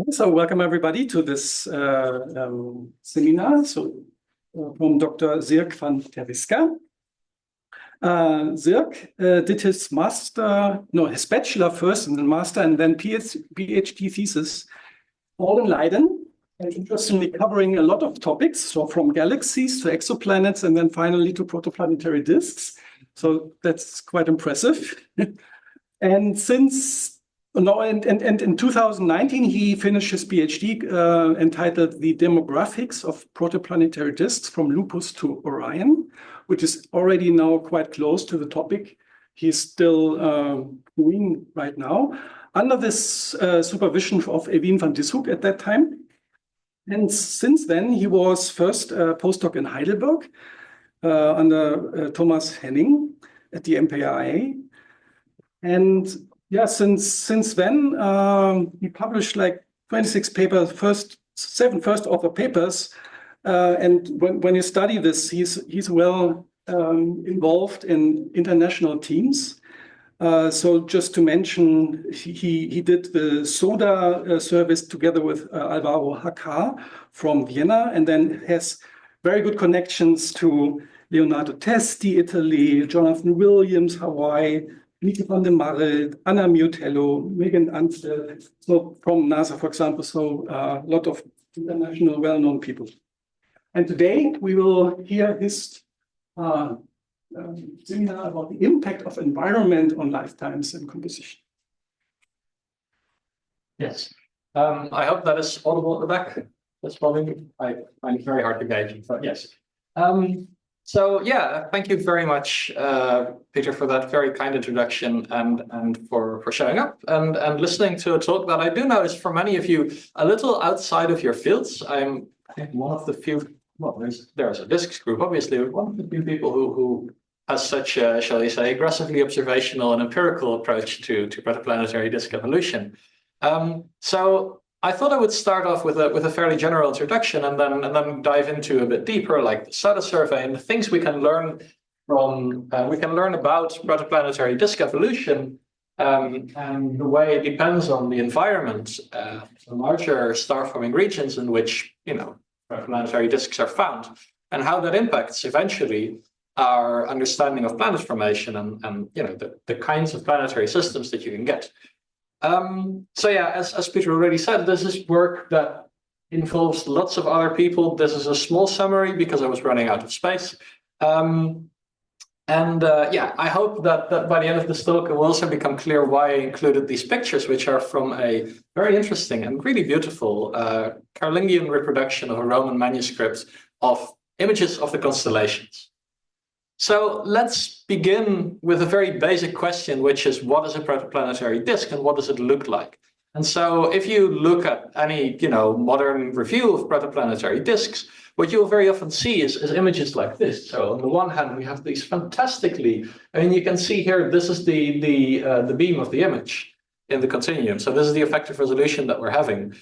So welcome everybody to this seminar. From Dr. Sierk van Terwisga. Sierk did his bachelor first and then master and then PhD thesis all in Leiden, and interestingly covering a lot of topics. So from galaxies to exoplanets and then finally to protoplanetary disks. So that's quite impressive. And in 2019, he finished his PhD entitled The Demographics of Protoplanetary Disks from Lupus to Orion, which is already now quite close to the topic he's still doing right now, under this supervision of ÖAW van Terwisga at that time. And since then, he was first a postdoc in Heidelberg under Thomas Henning at the MPRA. And yeah, since then, he published like 26 papers, seven first author papers. And when you study this, he's well involved in international teams. So just to mention, he did the SODA service together with Alvaro Hacar from Vienna, and then has very good connections to Leonardo Testi, Italy, Jonathan Williams, Hawaii, Niki van der Marre, Anna Mutello, Megan Ansel, so from NASA, for example, so a lot of international well-known people. And today we will hear his seminar about the impact of environment on lifetimes and composition. Yes, I hope that is audible at the back. That's probably, I find it very hard to gauge, but yes. So yeah, thank you very much, Peter, for that very kind introduction and for showing up and listening to a talk that I do know is for many of you a little outside of your fields. I think one of the few, well, there's a disks group, obviously, but one of the few people who has such a, shall we say, aggressively observational and empirical approach to protoplanetary disk evolution. So I thought I would start off with a fairly general introduction and then dive into a bit deeper, like the SODA survey and the things we can learn from. We can learn about protoplanetary disk evolution and the way it depends on the environment, the larger star-forming regions in which protoplanetary disks are found, and how that impacts eventually our understanding of planet formation and the kinds of planetary systems that you can get. So yeah, as Peter already said, this is work that involves lots of other people. This is a small summary because I was running out of space. Yeah, I hope that by the end of this talk, it will also become clear why I included these pictures, which are from a very interesting and really beautiful Carolingian reproduction of a Roman manuscript of images of the constellations. So let's begin with a very basic question, which is what is a protoplanetary disk and what does it look like? And so if you look at any modern review of protoplanetary disks, what you'll very often see is images like this. So on the one hand, we have these fantastically, you can see here, this is the beam of the image in the continuum. So this is the effective resolution that we're having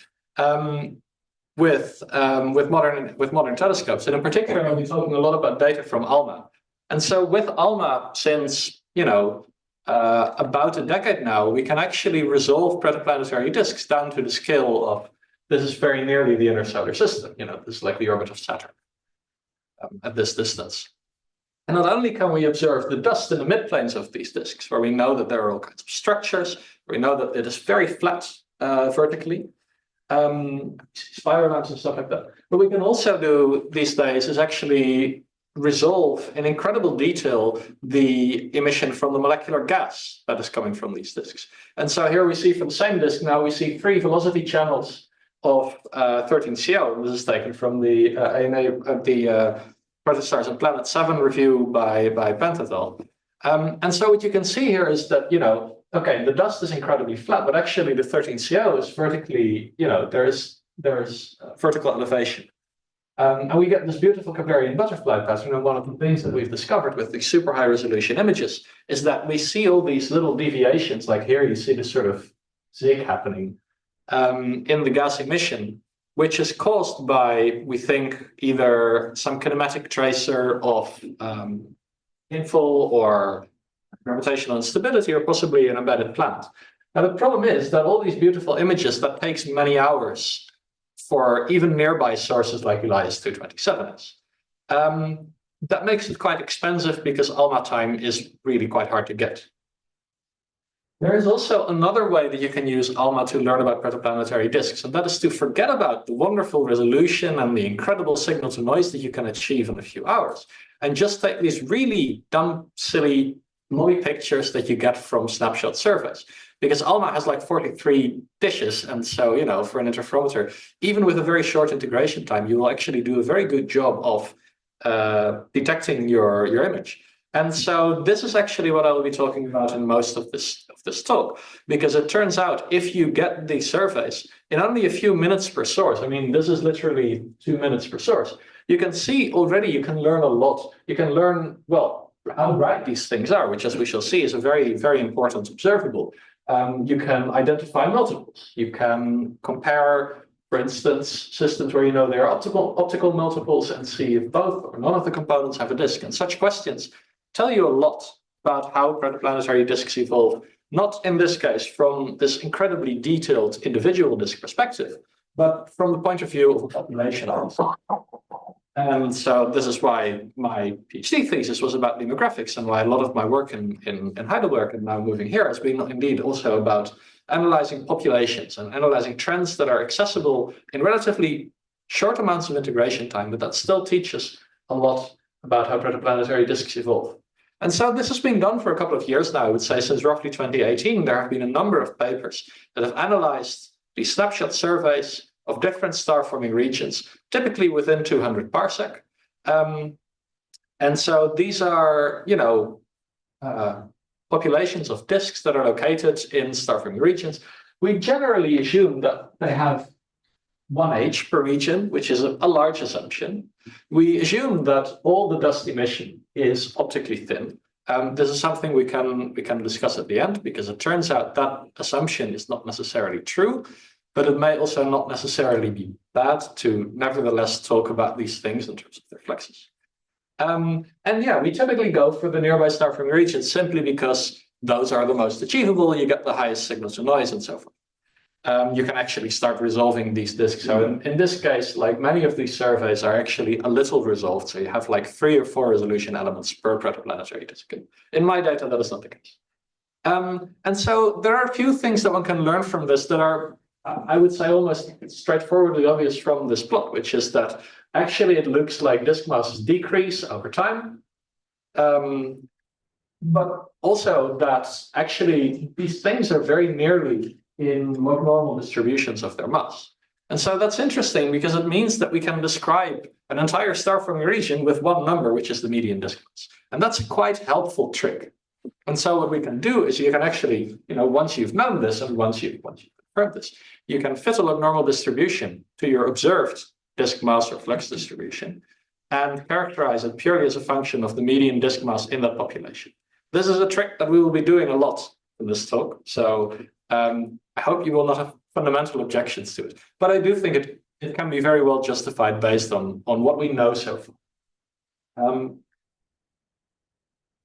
with modern telescopes. And in particular, I'll be talking a lot about data from ALMA. And so with ALMA, since, about a decade now, we can actually resolve protoplanetary disks down to the scale of, this is very nearly the inner solar system. This is like the orbit of Saturn at this distance. And not only can we observe the dust in the midplanes of these disks, where we know that there are all kinds of structures, we know that it is very flat vertically, spiral lamps and stuff like that. What we can also do these days is actually resolve in incredible detail the emission from the molecular gas that is coming from these disks. And so here we see from the same disk, now we see 3 velocity channels of 13CO. This is taken from the Protostars and Planet 7 review by Pentatol. And so what you can see here is that, okay, the dust is incredibly flat, but actually the 13CO is vertically, there's vertical elevation. And we get this beautiful Cablarian butterfly pattern. And one of the things that we've discovered with these super high resolution images is that we see all these little deviations. Like here, you see this sort of zig happening in the gas emission, which is caused by, we think, either some kinematic tracer of inflow or gravitational instability, or possibly an embedded planet. Now, the problem is that all these beautiful images, that takes many hours for even nearby sources like Elias 227 is. That makes it quite expensive because ALMA time is really quite hard to get. There is also another way that you can use ALMA to learn about protoplanetary disks, and that is to forget about the wonderful resolution and the incredible signal to noise that you can achieve in a few hours, and just take these really dumb, silly, blobby pictures that you get from snapshot surveys. Because ALMA has like 43 dishes, and so, you know, for an interferometer, even with a very short integration time, you will actually do a very good job of detecting your image. And so this is actually what I will be talking about in most of this talk, because it turns out if you get these surveys in only a few minutes per source, I mean, this is literally 2 minutes per source, you can see already you can learn a lot. You can learn, well, how bright these things are, which, as we shall see, is a very, very important observable. You can identify multiples. You can compare, for instance, systems where you know there are optical multiples and see if both or none of the components have a disk. And such questions tell you a lot about how protoplanetary disks evolve, not in this case from this incredibly detailed individual disk perspective, but from the point of view of a population. And so this is why my PhD thesis was about demographics, and why a lot of my work in Heidelberg and now moving here has been indeed also about analyzing populations and analyzing trends that are accessible in relatively short amounts of integration time, but that still teach us a lot about how protoplanetary disks evolve. And so this has been done for a couple of years now. I would say since roughly 2018, there have been a number of papers that have analyzed these snapshot surveys of different star-forming regions, typically within 200 parsec. And so these are, you know, populations of disks that are located in star-forming regions. We generally assume that they have 1 age per region, which is a large assumption. We assume that all the dust emission is optically thin. This is something we can discuss at the end, because it turns out that assumption is not necessarily true, but it may also not necessarily be bad to nevertheless talk about these things in terms of their flexes. And yeah, we typically go for the nearby star-forming regions simply because those are the most achievable. You get the highest signal to noise and so forth. You can actually start resolving these disks. So in this case, like many of these surveys are actually a little resolved. So you have like 3 or 4 resolution elements per protoplanetary disk. In my data, that is not the case. And so there are a few things that one can learn from this that are, I would say, almost straightforwardly obvious from this plot, which is that actually it looks like disk masses decrease over time. But also that actually these things are very nearly in normal distributions of their mass. And so that's interesting because it means that we can describe an entire star-forming region with one number, which is the median disk mass. And that's a quite helpful trick. And so what we can do is you can actually, you know, once you've known this and once you've confirmed this, you can fit a normal distribution to your observed disk mass or flux distribution and characterize it purely as a function of the median disk mass in that population. This is a trick that we will be doing a lot in this talk. So I hope you will not have fundamental objections to it, but I do think it can be very well justified based on what we know so far.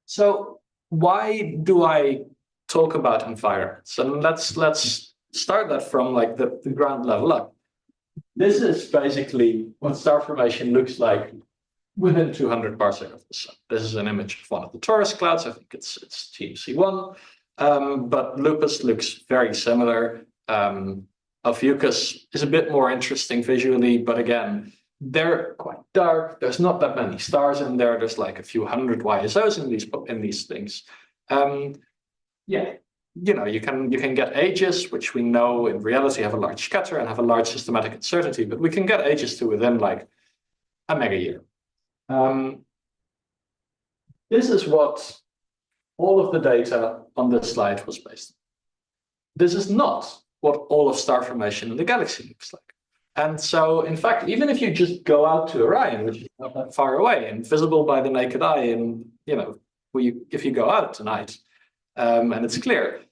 So why do I talk about environments? And let's start that from like the ground level up. This is basically what star formation looks like within 200 parsec of the sun. This is an image of one of the Taurus clouds. I think it's TMC1. But Lupus looks very similar. Ophiuchus is a bit more interesting visually, but again, they're quite dark. There's not that many stars in there. There's like a few hundred YSOs in these things. Yeah, you know, you can get ages, which we know in reality have a large scatter and have a large systematic uncertainty, but we can get ages to within like a mega year. This is what all of the data on this slide was based on. This is not what all of star formation in the galaxy looks like. And so, in fact, even if you just go out to Orion, which is not that far away and visible by the naked eye, and you know, if you go out tonight and it's clear,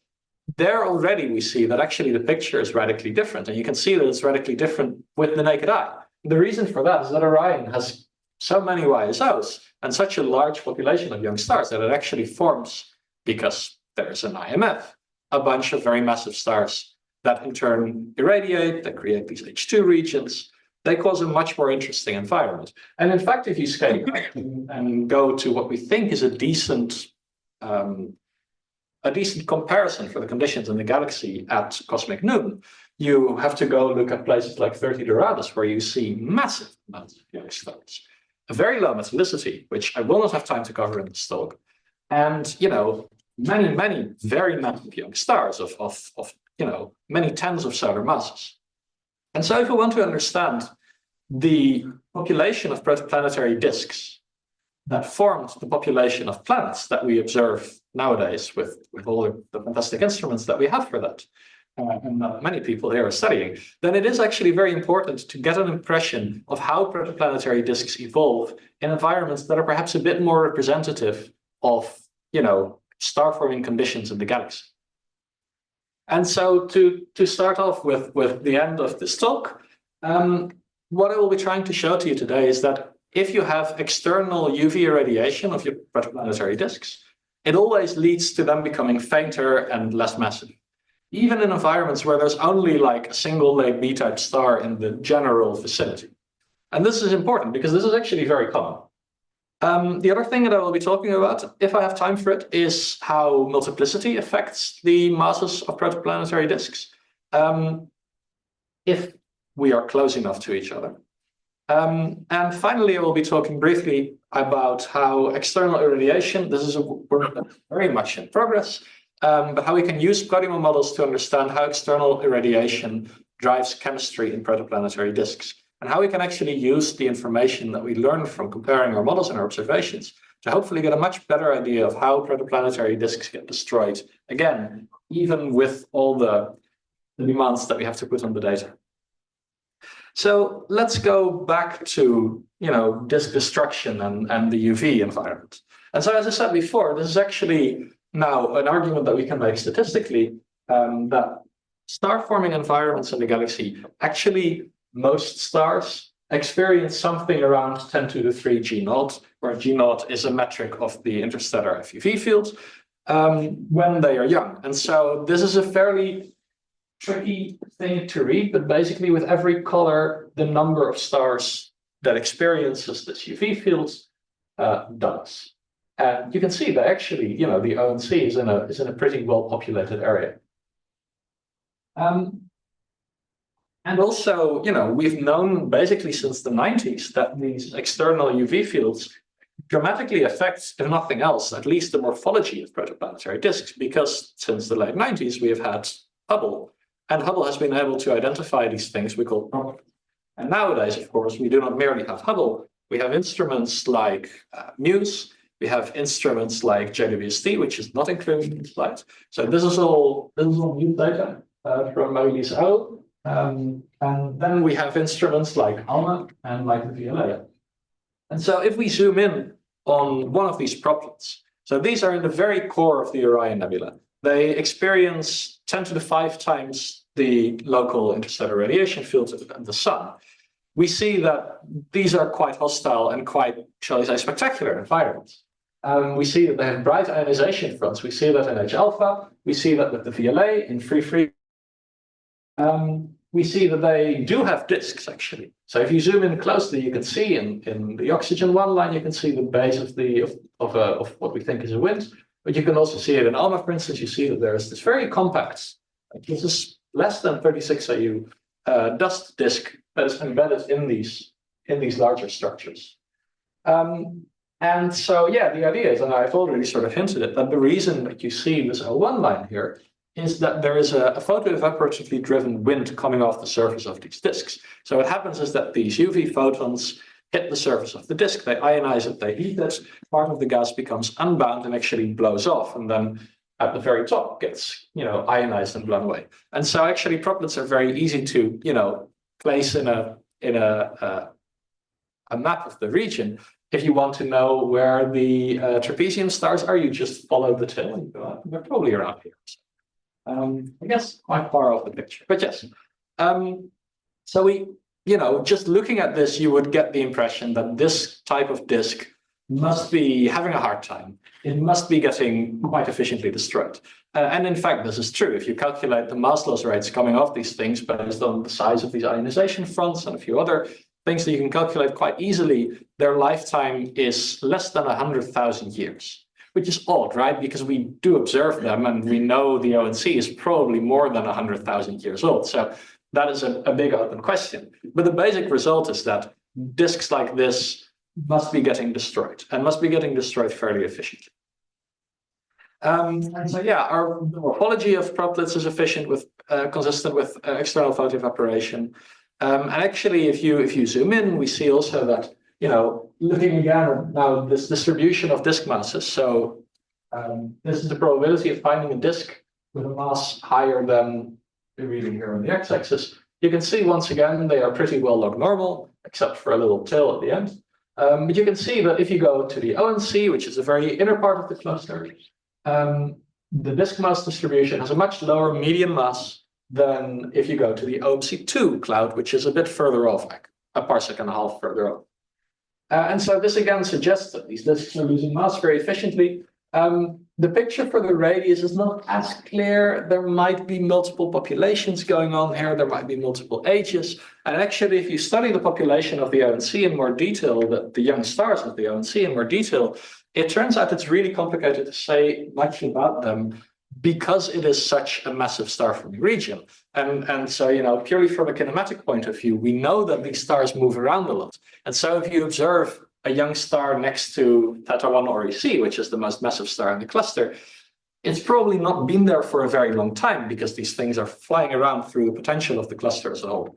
there already we see that actually the picture is radically different, and you can see that it's radically different with the naked eye. The reason for that is that Orion has so many YSOs and such a large population of young stars that it actually forms because there's an IMF. a bunch of very massive stars that in turn irradiate, they create these H2 regions. They cause a much more interesting environment. And in fact, if you scale back and go to what we think is a decent comparison for the conditions in the galaxy at cosmic noon, you have to go look at places like 30 Doradus, where you see massive amounts of young stars, a very low metallicity, which I will not have time to cover in this talk, and many, many very massive young stars of many tens of solar masses. And so if we want to understand the population of protoplanetary disks that formed the population of planets that we observe nowadays with all the fantastic instruments that we have for that, and that many people here are studying, then it is actually very important to get an impression of how protoplanetary disks evolve in environments that are perhaps a bit more representative of, star-forming conditions in the galaxy. And so to start off with the end of this talk, what I will be trying to show to you today is that if you have external UV irradiation of your protoplanetary disks, it always leads to them becoming fainter and less massive, even in environments where there's only like a single late B-type star in the general vicinity. And this is important because this is actually very common. The other thing that I will be talking about, if I have time for it, is how multiplicity affects the masses of protoplanetary disks, if we are close enough to each other. And finally, I will be talking briefly about how external irradiation, this is a work that's very much in progress, but how we can use ProDiMo models to understand how external irradiation drives chemistry in protoplanetary disks, and how we can actually use the information that we learn from comparing our models and our observations to hopefully get a much better idea of how protoplanetary disks get destroyed, again, even with all the demands that we have to put on the data. So let's go back to disk destruction and the UV environment. And so, as I said before, this is actually now an argument that we can make statistically, that star-forming environments in the galaxy, actually most stars experience something around 10 to the 3 G0, where G0 is a metric of the interstellar FUV field, when they are young. And so this is a fairly tricky thing to read, but basically with every color, the number of stars that experiences this UV field doubles. And you can see that actually, the ONC is in a pretty well-populated area. And also, we've known basically since the 90s that these external UV fields dramatically affect, if nothing else, at least the morphology of protoplanetary disks, because since the late 90s, we have had Hubble, and Hubble has been able to identify these things we call properties. And nowadays, of course, we do not merely have Hubble, we have instruments like MUSE, we have instruments like JWST, which is not included in the slide. So this is all new data from ÖAW. And then we have instruments like ALMA and like the VLA. And so if we zoom in on one of these problems, so these are in the very core of the Orion Nebula. They experience 10 to the 5 times the local interstellar radiation field of the sun. We see that these are quite hostile and quite, shall we say, spectacular environments. We see that they have bright ionization fronts. We see that in H-alpha. We see that with the VLA in free. We see that they do have disks, actually. So if you zoom in closely, you can see in the oxygen 1 line, you can see the base of what we think is a wind. But you can also see it in ALMA, for instance. You see that there is this very compact, this is less than 36 AU dust disk that is embedded in these larger structures. And so, yeah, the idea is, and I've already sort of hinted at, that the reason that you see this O1 line here is that there is a photoevaporatively driven wind coming off the surface of these disks. So what happens is that these UV photons hit the surface of the disk, they ionize it, they heat it, part of the gas becomes unbound and actually blows off, and then at the very top gets, ionized and blown away. And so actually droplets are very easy to, place in a map of the region. If you want to know where the trapezium stars are, you just follow the tail and you go up. They're probably around here. I guess quite far off the picture, but yes. So we, just looking at this, you would get the impression that this type of disk must be having a hard time. It must be getting quite efficiently destroyed. And in fact, this is true. If you calculate the mass loss rates coming off these things based on the size of these ionization fronts and a few other things that you can calculate quite easily, their lifetime is less than 100,000 years, which is odd, right? Because we do observe them and we know the ONC is probably more than 100,000 years old. So that is a big open question. But the basic result is that disks like this must be getting destroyed and must be getting destroyed fairly efficiently. And so yeah, our morphology of droplets is efficient with consistent with external photoevaporation. And actually, if you zoom in, we see also that, you know, looking again at now this distribution of disk masses. So this is the probability of finding a disk with a mass higher than the reading here on the x-axis. You can see once again they are pretty well log normal, except for a little tail at the end. But you can see that if you go to the ONC, which is a very inner part of the cluster, the disk mass distribution has a much lower median mass than if you go to the OMC2 cloud, which is a bit further off, like a parsec and a half further off. And so this again suggests that these disks are losing mass very efficiently. The picture for the radius is not as clear. There might be multiple populations going on here. There might be multiple ages. And actually, if you study the population of the ONC in more detail, the young stars of the ONC in more detail, it turns out it's really complicated to say much about them because it is such a massive star-forming region. And so, you know, purely from a kinematic point of view, we know that these stars move around a lot. And so if you observe a young star next to Theta 1 Oric, which is the most massive star in the cluster, it's probably not been there for a very long time because these things are flying around through the potential of the cluster as a whole.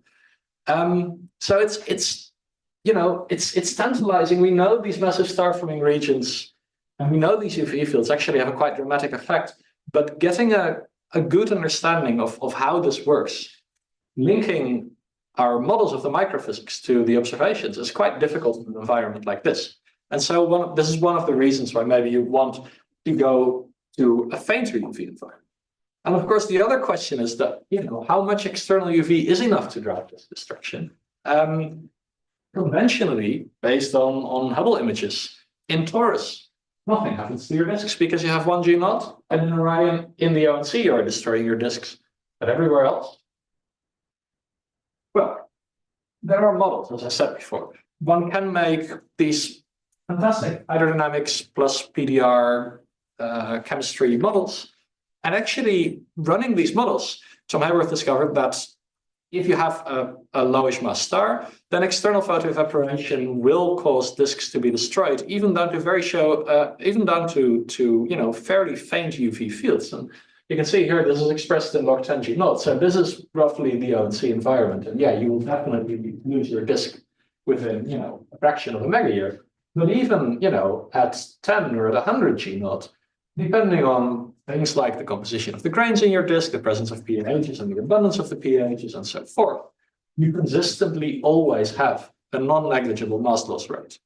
So it's you know, it's tantalizing. We know these massive star-forming regions, and we know these UV fields actually have a quite dramatic effect. But getting a good understanding of how this works, linking our models of the microphysics to the observations, is quite difficult in an environment like this. And so this is one of the reasons why maybe you want to go to a fainter UV environment. And of course, the other question is that, you know, how much external UV is enough to drive this destruction? Conventionally, based on Hubble images, in Taurus, nothing happens to your disks because you have one G0, and in Orion, in the ONC, you are destroying your disks. But everywhere else? Well, there are models, as I said before. One can make these fantastic hydrodynamics plus PDR chemistry models. And actually, running these models, Tom Haworth discovered that if you have a lowish mass star, then external photoevaporation will cause disks to be destroyed, even down to you know, fairly faint UV fields. And you can see here this is expressed in log 10 G0. So this is roughly the ONC environment, and yeah, you will definitely lose your disk within, you know, a fraction of a megayear. But even, you know, at 10 or at 100 G0, depending on things like the composition of the grains in your disk, the presence of pHs and the abundance of the pHs, and so forth, you consistently always have a non-negligible mass loss rate.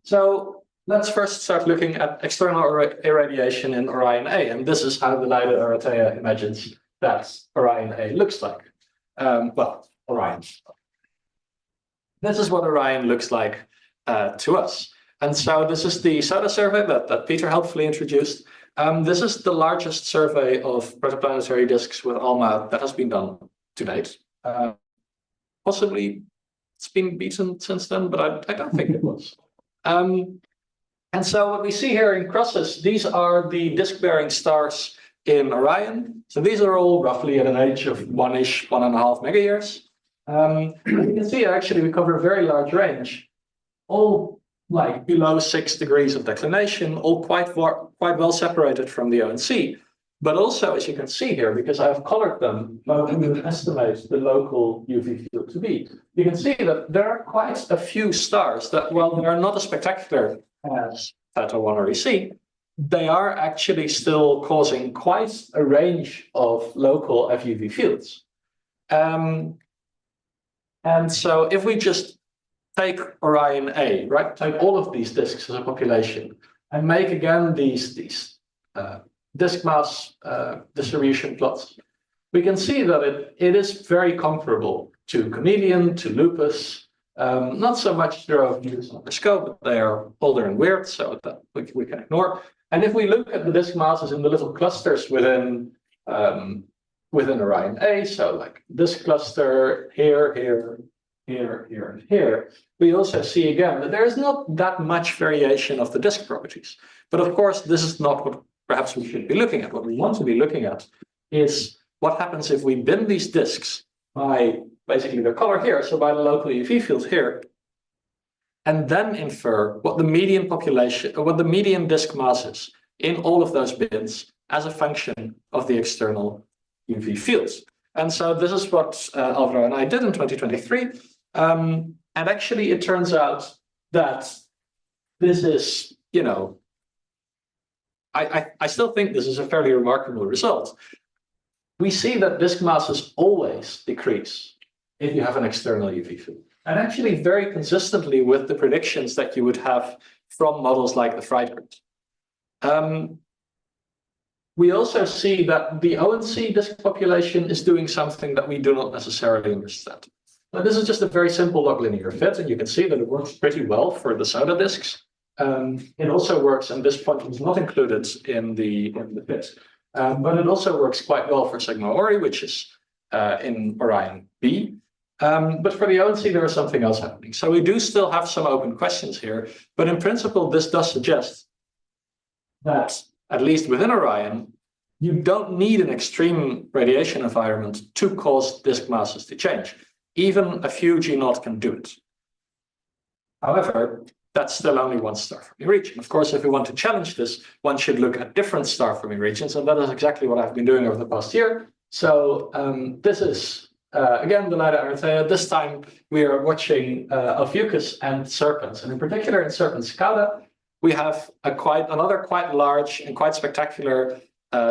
So let's first start looking at external irradiation in Orion A, and this is how the Leide Aratea imagines that Orion A looks like. Well, Orion. This is what Orion looks like to us. And so this is the SODA survey that Peter helpfully introduced. This is the largest survey of protoplanetary disks with ALMA that has been done to date. Possibly it's been beaten since then, but I don't think it was. And so what we see here in crosses, these are the disk-bearing stars in Orion. So these are all roughly at an age of 1-ish, 1.5 megayears. You can see actually we cover a very large range, all like below 6 degrees of declination, all quite well separated from the ONC. But also, as you can see here, because I have colored them, but we would estimate the local UV field to be, you can see that there are quite a few stars that, while they are not as spectacular as Theta 1 Oric, they are actually still causing quite a range of local FUV fields. And so if we just take Orion A, right, take all of these disks as a population, and make again these disk mass distribution plots, we can see that it is very comparable to Chameleon, to Lupus, not so much their views on the scope, but they are older and weird, so that we can ignore. And if we look at the disk masses in the little clusters within Orion A, so like this cluster here, here, here, here, and here, we also see again that there is not that much variation of the disk properties. But of course, this is not what perhaps we should be looking at. What we want to be looking at is what happens if we bin these disks by basically the color here, so by the local UV field here, and then infer what the median population, or what the median disk mass is in all of those bins as a function of the external UV fields. And so this is what Alvaro and I did in 2023. And actually, it turns out that this is, you know, I still think this is a fairly remarkable result. We see that disk masses always decrease if you have an external UV field. And actually very consistently with the predictions that you would have from models like the Fried grid. We also see that the ONC disk population is doing something that we do not necessarily understand. Now, this is just a very simple log linear fit, and you can see that it works pretty well for the soda disks. It also works, and this point was not included in the fit, but it also works quite well for Sigma Ori, which is in Orion B. But for the ONC, there is something else happening. So we do still have some open questions here, but in principle, this does suggest that, at least within Orion, you don't need an extreme radiation environment to cause disk masses to change. Even a few G0 can do it. However, that's still only one star-forming region. Of course, if we want to challenge this, one should look at different star-forming regions, and that is exactly what I've been doing over the past year. So this is, again, the Leida Arethea. This time we are watching Ophiuchus and Serpens, and in particular in Serpens Cauda, we have another quite large and quite spectacular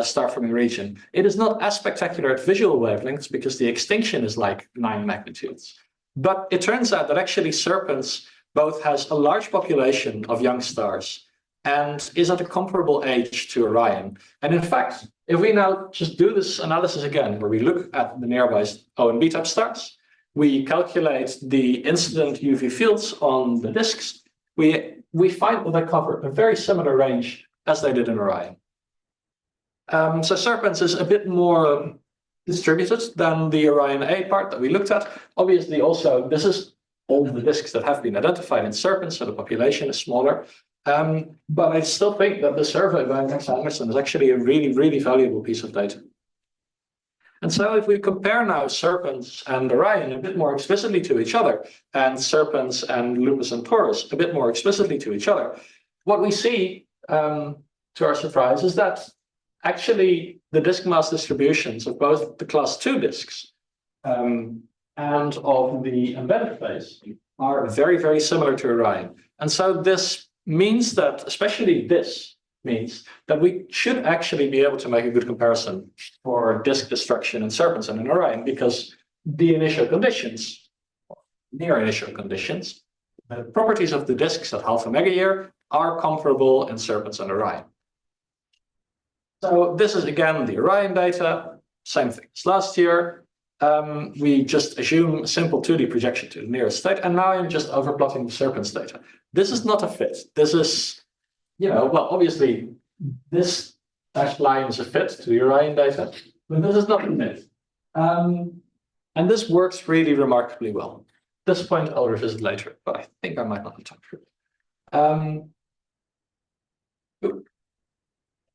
star-forming region. It is not as spectacular at visual wavelengths because the extinction is like 9 magnitudes. But it turns out that actually Serpens both has a large population of young stars and is at a comparable age to Orion. And in fact, if we now just do this analysis again, where we look at the nearby O and B type stars, we calculate the incident UV fields on the disks, we find that they cover a very similar range as they did in Orion. So Serpens is a bit more distributed than the Orion A part that we looked at. Obviously, also, this is all the disks that have been identified in Serpens, so the population is smaller. But I still think that the survey by Max Anderson is actually a really, really valuable piece of data. And so if we compare now Serpens and Orion a bit more explicitly to each other, and Serpens and Lupus and Taurus a bit more explicitly to each other, what we see, to our surprise, is that actually the disk mass distributions of both the class 2 disks and of the embedded phase are very, very similar to Orion. And so this means that, especially this means that we should actually be able to make a good comparison for disk destruction in Serpens and in Orion, because the initial conditions, near initial conditions, the properties of the disks at half a megayear are comparable in Serpens and Orion. So this is again the Orion data, same thing as last year. We just assume a simple 2D projection to the nearest state, and now I'm just overplotting the Serpens data. This is not a fit. This is, you know, well, obviously this dashed line is a fit to the Orion data, but this is not a fit. And this works really remarkably well. This point I'll revisit later, but I think I might not have time for it.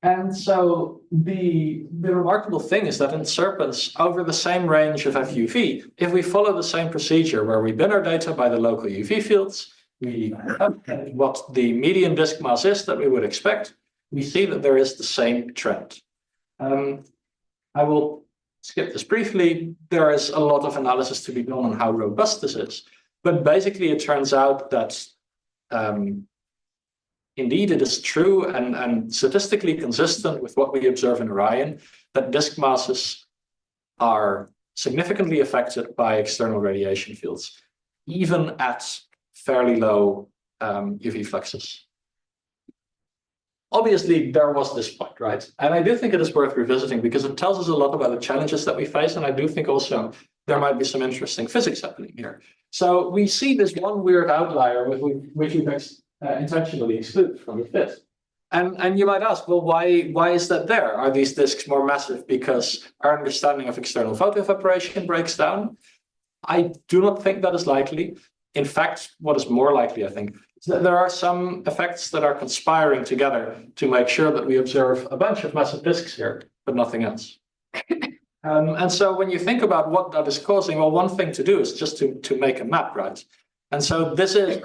And so the remarkable thing is that in Serpens, over the same range of FUV, if we follow the same procedure where we bin our data by the local UV fields, we have what the median disk mass is that we would expect, we see that there is the same trend. I will skip this briefly. There is a lot of analysis to be done on how robust this is, but basically it turns out that indeed, it is true and statistically consistent with what we observe in Orion that disk masses are significantly affected by external radiation fields, even at fairly low UV fluxes. Obviously, there was this point, right? And I do think it is worth revisiting because it tells us a lot about the challenges that we face, and I do think also there might be some interesting physics happening here. So we see this one weird outlier which we intentionally exclude from the fit. And you might ask, well, why is that there? Are these disks more massive because our understanding of external photoevaporation breaks down? I do not think that is likely. In fact, what is more likely, I think, is that there are some effects that are conspiring together to make sure that we observe a bunch of massive disks here, but nothing else. And so when you think about what that is causing, well, one thing to do is just to make a map, right? And so this is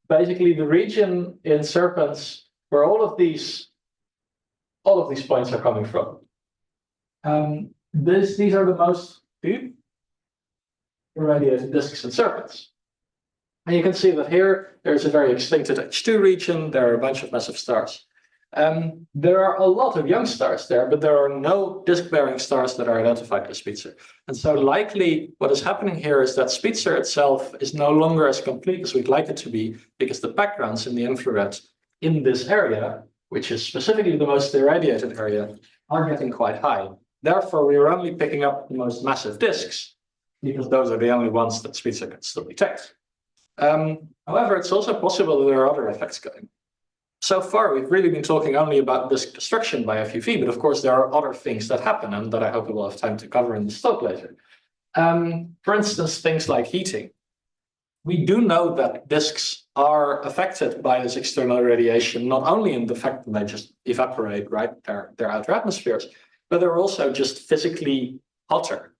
basically the region in Serpens where all of these points are coming from. These are the most deep irradiated disks in Serpens. And you can see that here there's a very extincted H2 region, there are a bunch of massive stars. There are a lot of young stars there, but there are no disk-bearing stars that are identified by Spitzer. And so likely what is happening here is that Spitzer itself is no longer as complete as we'd like it to be, because the backgrounds in the infrared in this area, which is specifically the most irradiated area, are getting quite high. Therefore, we are only picking up the most massive disks, because those are the only ones that Spitzer can still detect. However, it's also possible that there are other effects going. So far, we've really been talking only about disk destruction by FUV, but of course, there are other things that happen and that I hope we will have time to cover in this talk later. For instance, things like heating. We do know that disks are affected by this external radiation, not only in the fact that they just evaporate, right, their outer atmospheres, but they're also just physically hotter.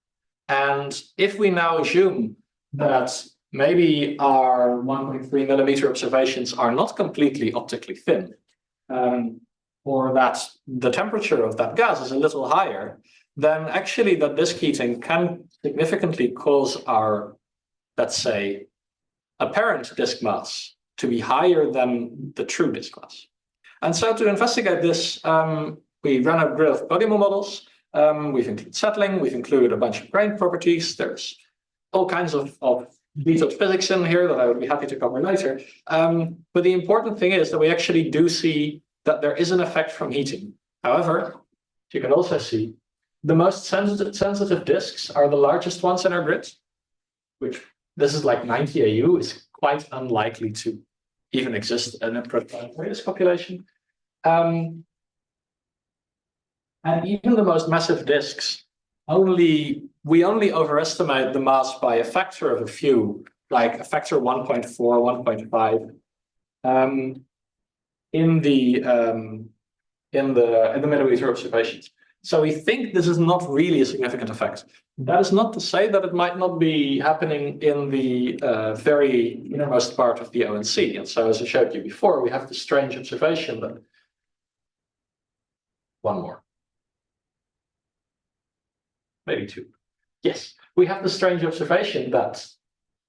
And if we now assume that maybe our 1.3 millimeter observations are not completely optically thin, or that the temperature of that gas is a little higher, then actually that disk heating can significantly cause our, let's say, apparent disk mass to be higher than the true disk mass. And so to investigate this, we ran a grid of ProDiMo models. We've included settling, we've included a bunch of grain properties. There's all kinds of detailed physics in here that I would be happy to cover later. But the important thing is that we actually do see that there is an effect from heating. However, you can also see the most sensitive disks are the largest ones in our grid, which this is like 90 AU, is quite unlikely to even exist in a protoplanetary disk population. And even the most massive disks, we only overestimate the mass by a factor of a few, like a factor 1.4, 1.5, in the millimeter observations. So we think this is not really a significant effect. That is not to say that it might not be happening in the very innermost part of the ONC. And so, as I showed you before, we have this strange observation that one more. Maybe two. Yes, we have the strange observation that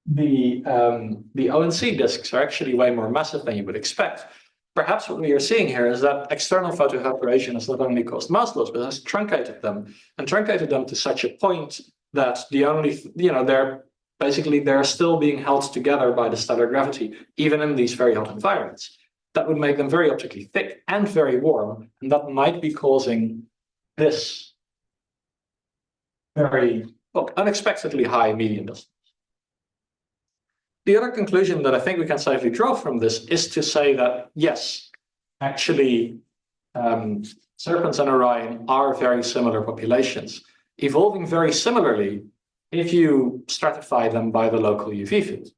the ONC disks are actually way more massive than you would expect. Perhaps what we are seeing here is that external photoevaporation has not only caused mass loss, but has truncated them, and truncated them to such a point that they're still being held together by the stellar gravity, even in these very hot environments. That would make them very optically thick and very warm, and that might be causing this very unexpectedly high median distance. The other conclusion that I think we can safely draw from this is to say that, yes, actually, Serpens and Orion are very similar populations, evolving very similarly if you stratify them by the local UV field.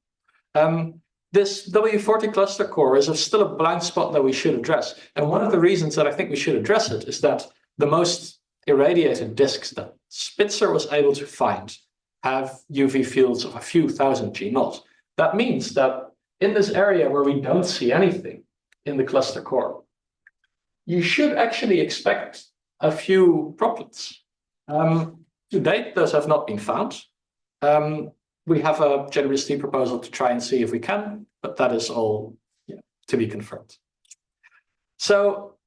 This W40 cluster core is still a blind spot that we should address. And one of the reasons that I think we should address it is that the most irradiated disks that Spitzer was able to find have UV fields of a few thousand G0. That means that in this area where we don't see anything in the cluster core, you should actually expect a few droplets. To date, those have not been found. We have a generosity proposal to try and see if we can, but that is all to be confirmed. So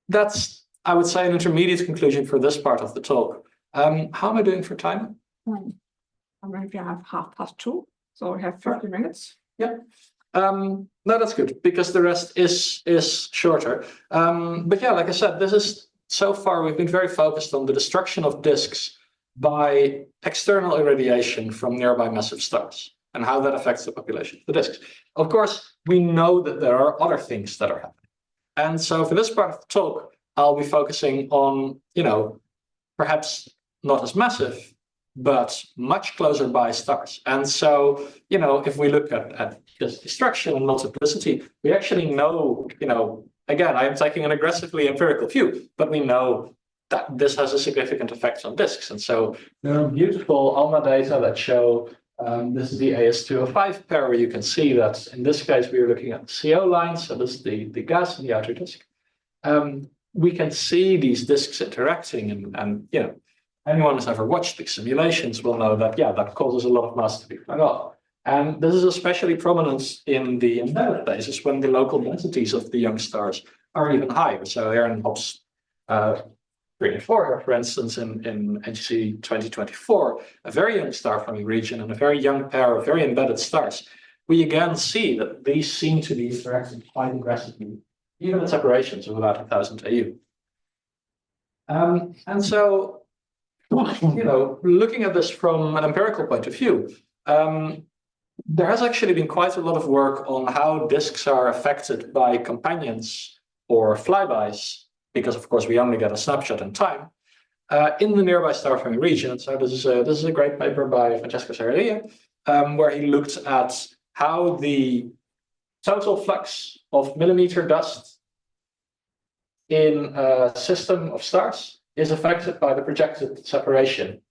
that's, I would say, an intermediate conclusion for this part of the talk. How am I doing for time? We have 2:30, so we have 50 minutes. Yeah. No, that's good, because the rest is shorter. But yeah, like I said, so far we've been very focused on the destruction of disks by external irradiation from nearby massive stars and how that affects the population of the disks. Of course, we know that there are other things that are happening. And so for this part of the talk, I'll be focusing on, perhaps not as massive, but much closer by stars. And so, if we look at just destruction and multiplicity, we actually know, again, I'm taking an aggressively empirical view, but we know that this has a significant effect on disks. And so there are beautiful ALMA data that show, this is the AS205 pair, where you can see that in this case, we are looking at the CO line. So this is the gas in the outer disk. We can see these disks interacting, and anyone who's ever watched these simulations will know that, that causes a lot of mass to be flung off. And this is especially prominent in the embedded phases when the local densities of the young stars are even higher. So here in HOPS 3 and 4, for instance, in NGC 2024, a very young star-forming region and a very young pair of very embedded stars, we again see that these seem to be interacting quite aggressively, even at separations of about 1,000 AU. And so, looking at this from an empirical point of view, there has actually been quite a lot of work on how disks are affected by companions or flybys, because of course we only get a snapshot in time, in the nearby star-forming region. And so this is a great paper by Francesco Serraria, where he looked at how the total flux of millimeter dust in a system of stars is affected by the projected separation.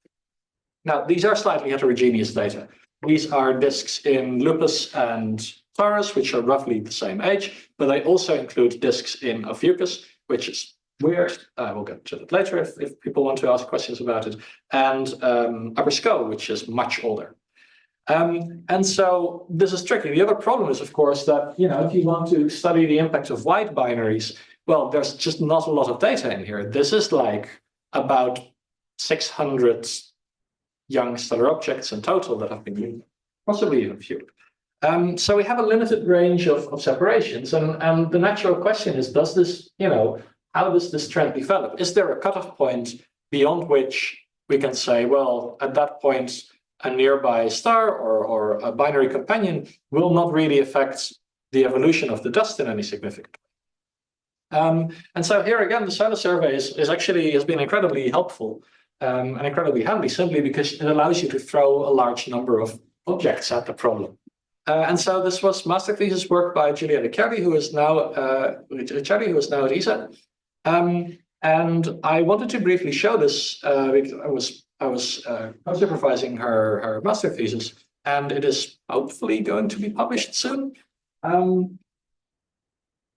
Now, these are slightly heterogeneous data. These are disks in Lupus and Taurus, which are roughly the same age, but they also include disks in Ophiuchus, which is weird. We'll get to that later if people want to ask questions about it, and Upper Sco, which is much older. And so this is tricky. The other problem is, of course, that if you want to study the impact of wide binaries, well, there's just not a lot of data in here. This is like about 600 young stellar objects in total that have been used, possibly even fewer. So we have a limited range of separations, and the natural question is, does this, how does this trend develop? Is there a cutoff point beyond which we can say, well, at that point, a nearby star or a binary companion will not really affect the evolution of the dust in any significant way? And so here again, the solar survey has been incredibly helpful and incredibly handy, simply because it allows you to throw a large number of objects at the problem. And so this was master thesis work by Giulia Ricciardi, who is now at ESA. And I wanted to briefly show this because I was co-supervising her master thesis, and it is hopefully going to be published soon.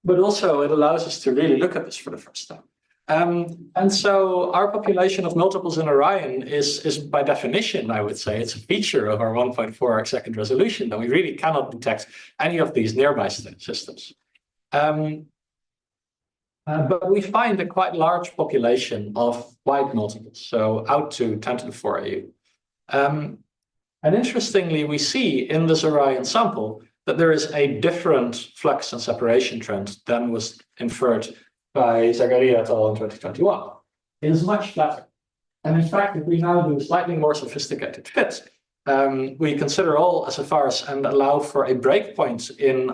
But also it allows us to really look at this for the first time. And so our population of multiples in Orion is by definition, I would say, it's a feature of our 1.4 arcsecond resolution, that we really cannot detect any of these nearby systems. But we find a quite large population of wide multiples, so out to 10 to the 4 AU. And interestingly, we see in this Orion sample that there is a different flux and separation trend than was inferred by Zagaria et al. In 2021. It is much flatter. And in fact, if we now do a slightly more sophisticated fit, we consider all SFRs and allow for a breakpoint in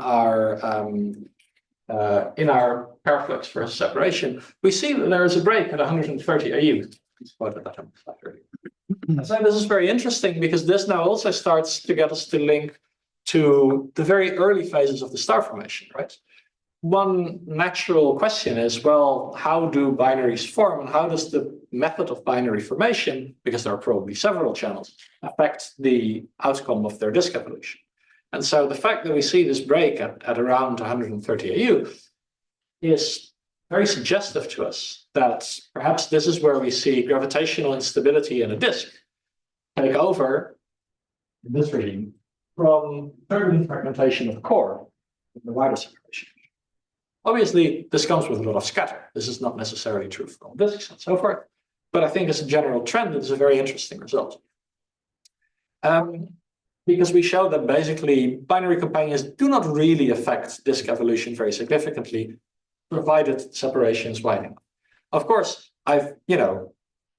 our pair flux versus separation, we see that there is a break at 130 AU. So this is very interesting, because this now also starts to get us to link to the very early phases of the star formation, right? One natural question is, well, how do binaries form, and how does the method of binary formation, because there are probably several channels, affect the outcome of their disk evolution? And so the fact that we see this break at around 130 AU is very suggestive to us that perhaps this is where we see gravitational instability in a disk take over in this regime from turbulent fragmentation of the core in the wider separation. Obviously, this comes with a lot of scatter. This is not necessarily true for all disks and so forth, but I think as a general trend, it is a very interesting result. Because we show that basically binary companions do not really affect disk evolution very significantly, provided separation is wide enough. Of course, I've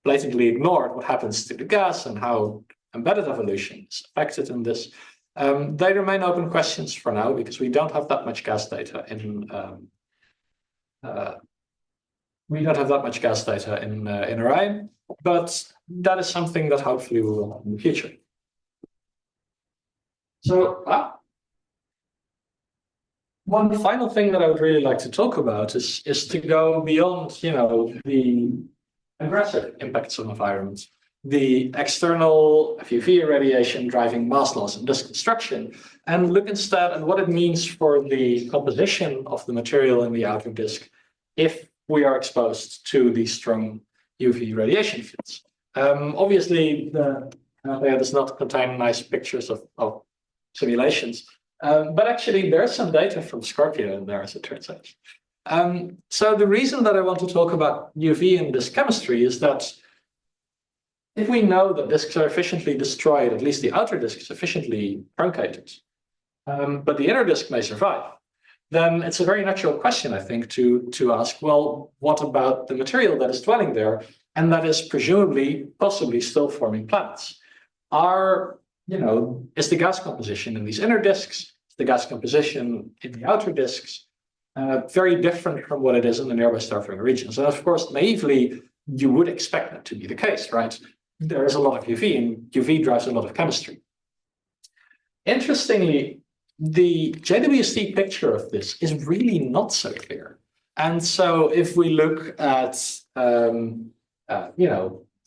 blatantly ignored what happens to the gas and how embedded evolution is affected in this. They remain open questions for now, because we don't have that much gas data We don't have that much gas data in Orion, but that is something that hopefully we will have in the future. So, one final thing that I would really like to talk about is to go beyond, the aggressive impacts on environment, the external UV irradiation driving mass loss and disk destruction, and look instead at what it means for the composition of the material in the outer disk if we are exposed to these strong UV radiation fields. Obviously, the layer does not contain nice pictures of simulations, but actually there's some data from Scorpio in there, as it turns out. So the reason that I want to talk about UV and disk chemistry is that if we know that disks are efficiently destroyed, at least the outer disk is efficiently truncated, but the inner disk may survive, then it's a very natural question, I think, to ask, well, what about the material that is dwelling there and that is presumably, possibly still forming planets? Is the gas composition in these inner disks, is the gas composition in the outer disks very different from what it is in the nearby star-forming regions? And of course, naively, you would expect that to be the case, right? There is a lot of UV, and UV drives a lot of chemistry. Interestingly, the JWST picture of this is really not so clear. And so if we look at, so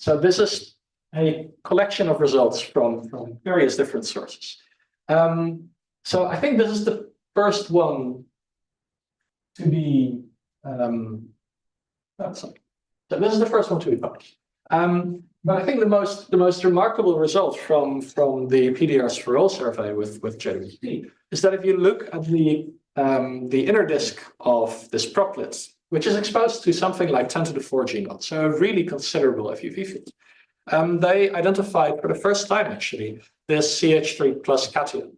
this is a collection of results from various different sources. So I think this is the first one to be, so this is the first one to be published. But I think the most remarkable result from the PDR Spherol survey with JWST is that if you look at the inner disk of this proplet, which is exposed to something like 10 to the 4 G0, so a really considerable FUV field, they identified for the first time actually this CH3 plus cation,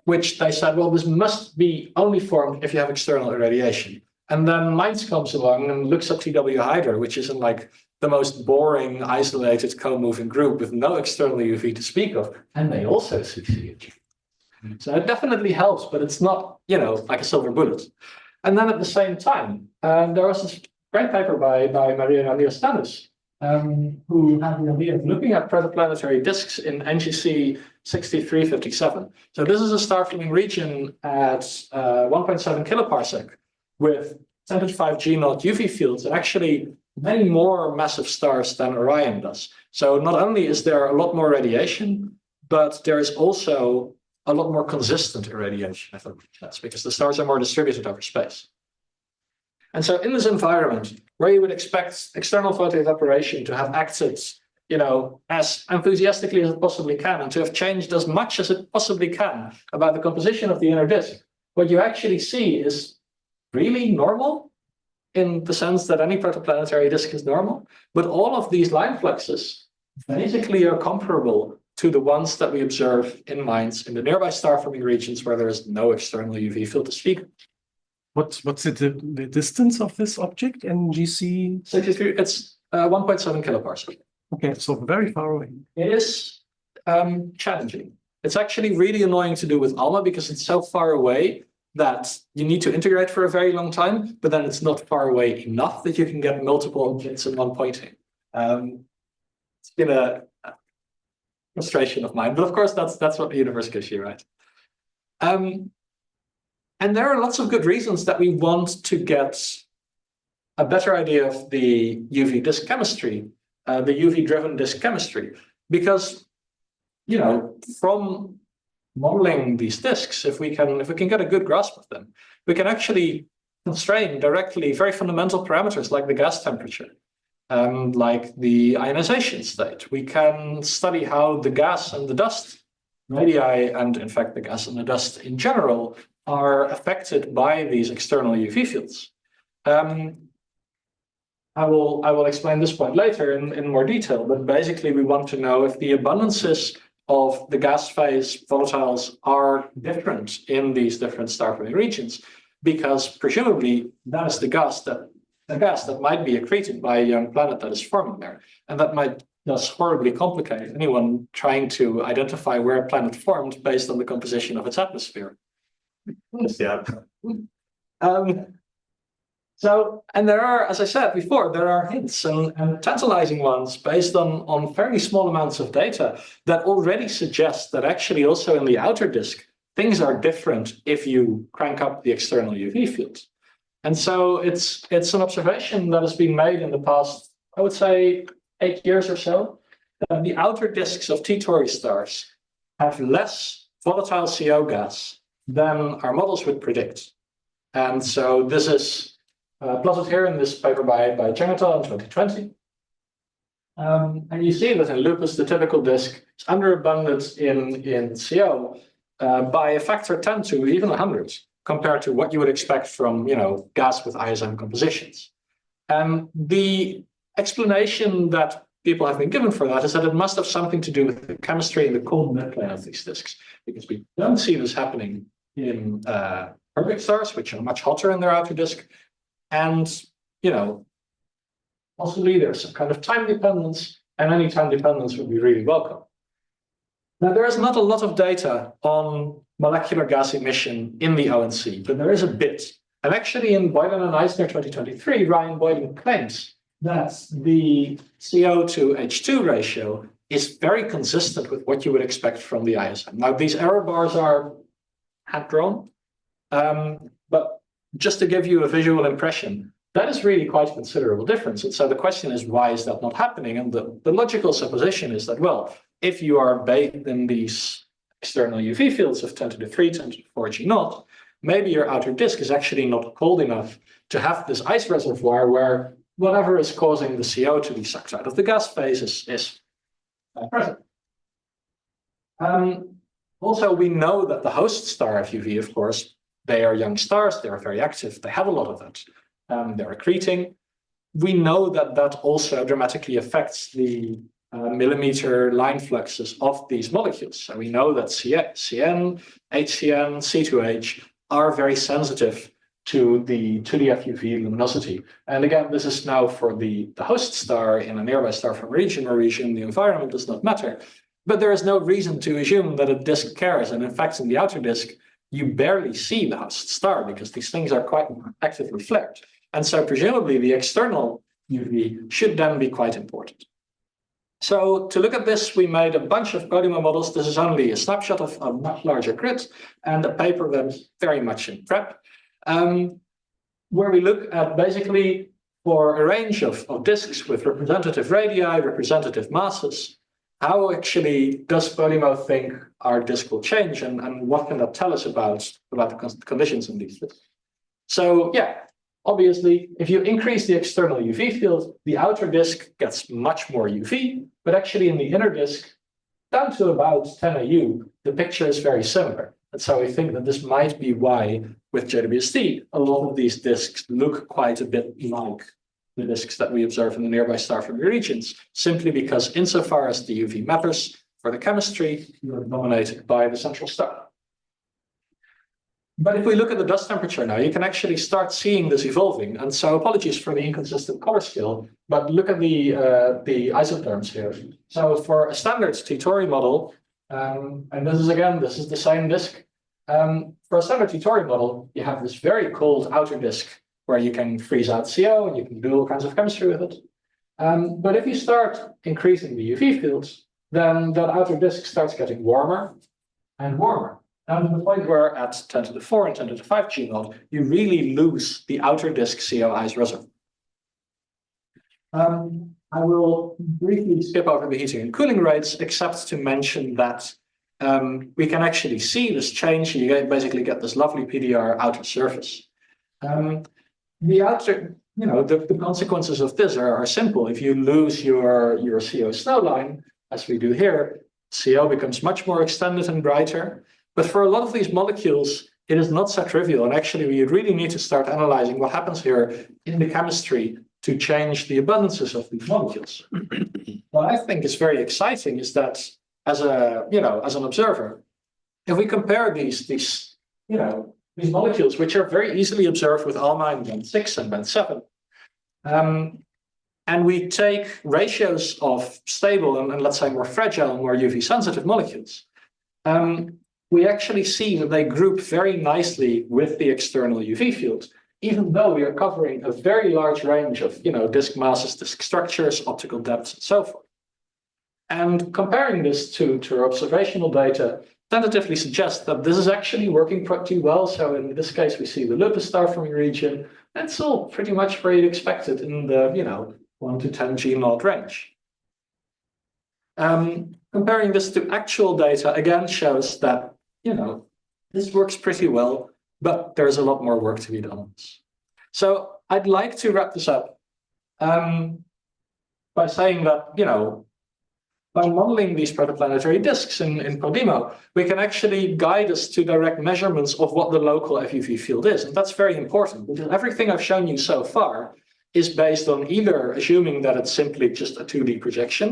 which they said, well, this must be only formed if you have external irradiation. And then Mainz comes along and looks at TW Hydra, which is in like the most boring, isolated, co-moving group with no external UV to speak of, and they also see CH3. So it definitely helps, but it's not, like a silver bullet. And then at the same time, there was this great paper by Maria Stanus, who had the idea of looking at protoplanetary disks in NGC 6357. So this is a star-forming region at 1.7 kiloparsec with 10 to the 5 G0 UV fields, and actually many more massive stars than Orion does. So not only is there a lot more radiation, but there is also a lot more consistent irradiation, if that makes sense, because the stars are more distributed over space. And so in this environment, where you would expect external photoevaporation to have acted, as enthusiastically as it possibly can, and to have changed as much as it possibly can about the composition of the inner disk, what you actually see is really normal, in the sense that any protoplanetary disk is normal, but all of these line fluxes basically are comparable to the ones that we observe in Mainz in the nearby star-forming regions where there is no external UV field to speak of. What's the distance of this object in GC? 63, it's 1.7 kiloparsec. Okay, so very far away. It is challenging. It's actually really annoying to do with ALMA because it's so far away that you need to integrate for a very long time, but then it's not far away enough that you can get multiple objects in one pointing. It's been a frustration of mine, but of course that's what the universe gives you, right? And there are lots of good reasons that we want to get a better idea of the UV disk chemistry, the UV-driven disk chemistry, because from modeling these disks, if we can get a good grasp of them, we can actually constrain directly very fundamental parameters like the gas temperature, like the ionization state. We can study how the gas and the dust radii, and in fact the gas and the dust in general, are affected by these external UV fields. I will explain this point later in more detail, but basically we want to know if the abundances of the gas phase volatiles are different in these different star-forming regions, because presumably that is the gas that might be accreted by a young planet that is forming there, and that might thus horribly complicate anyone trying to identify where a planet formed based on the composition of its atmosphere. Yeah. So, and there are, as I said before, there are hints and tantalizing ones based on fairly small amounts of data that already suggest that actually also in the outer disk, things are different if you crank up the external UV field. And so it's an observation that has been made in the past, I would say 8 years or so, that the outer disks of T-Tauri stars have less volatile CO gas than our models would predict. And so this is plotted here in this paper by Chengetal in 2020. And you see that in lupus, the typical disk is underabundant in CO by a factor 10 to even 100 compared to what you would expect from gas with ISM compositions. And the explanation that people have been given for that is that it must have something to do with the chemistry and the cold midplane of these disks, because we don't see this happening in perfect stars, which are much hotter in their outer disk. And, possibly there's some kind of time dependence, and any time dependence would be really welcome. Now, there is not a lot of data on molecular gas emission in the ONC, but there is a bit. And actually in Boyden and Eisner 2023, Ryan Boyden claims that the CO to H2 ratio is very consistent with what you would expect from the ISM. Now, these error bars are hand-drawn, but just to give you a visual impression, that is really quite a considerable difference. And so the question is, why is that not happening? And the logical supposition is that, well, if you are bathed in these external UV fields of 10 to the 3, 10 to the 4 G naught, maybe your outer disk is actually not cold enough to have this ice reservoir where whatever is causing the CO to be sucked out of the gas phase is present. Also, we know that the host star of UV, of course, they are young stars, they are very active, they have a lot of it. They're accreting. We know that that also dramatically affects the millimeter line fluxes of these molecules. So we know that CN, HCN, C2H are very sensitive to the FUV luminosity. And again, this is now for the host star in a nearby star from region or region, the environment does not matter. But there is no reason to assume that a disk cares. And in fact, in the outer disk, you barely see the host star because these things are quite actively flared. And so presumably the external UV should then be quite important. So to look at this, we made a bunch of ProDiMo models. This is only a snapshot of a much larger grid and a paper that is very much in prep, where we look at basically for a range of disks with representative radii, representative masses, how actually does ProDiMo think our disk will change, and what can that tell us about the conditions in these disks? So yeah, obviously, if you increase the external UV field, the outer disk gets much more UV, but actually in the inner disk, down to about 10 AU, the picture is very similar. And so we think that this might be why, with JWST, a lot of these disks look quite a bit like the disks that we observe in the nearby star family regions, simply because insofar as the UV matters for the chemistry, you're dominated by the central star. But if we look at the dust temperature now, you can actually start seeing this evolving. And so apologies for the inconsistent color scale, but look at the isotherms here. So for a standard T-Tauri model, and this is the same disk. For a standard T-Tauri model, you have this very cold outer disk where you can freeze out CO and you can do all kinds of chemistry with it. But if you start increasing the UV fields, then that outer disk starts getting warmer and warmer. And to the point where at 10 to the 4 and 10 to the 5 G naught, you really lose the outer disk CO ice reservoir. I will briefly skip over the heating and cooling rates, except to mention that we can actually see this change. You basically get this lovely PDR outer surface. The consequences of this are simple. If you lose your CO snow line, as we do here, CO becomes much more extended and brighter. But for a lot of these molecules, it is not so trivial. And actually, we really need to start analyzing what happens here in the chemistry to change the abundances of these molecules. What I think is very exciting is that as an observer, if we compare these molecules, which are very easily observed with ALMA in band 6 and band 7, and we take ratios of stable and let's say more fragile, more UV sensitive molecules, we actually see that they group very nicely with the external UV field, even though we are covering a very large range of, disk masses, disk structures, optical depths, and so forth. And comparing this to our observational data tentatively suggests that this is actually working pretty well. So in this case, we see the Lupus star-forming region. It's all pretty much where you'd expect it in the, 1 to 10 G0 range. Comparing this to actual data again shows that, this works pretty well, but there's a lot more work to be done on this. So I'd like to wrap this up by saying that, by modeling these protoplanetary disks in ProDiMo, we can actually guide us to direct measurements of what the local FUV field is. And that's very important because everything I've shown you so far is based on either assuming that it's simply just a 2D projection,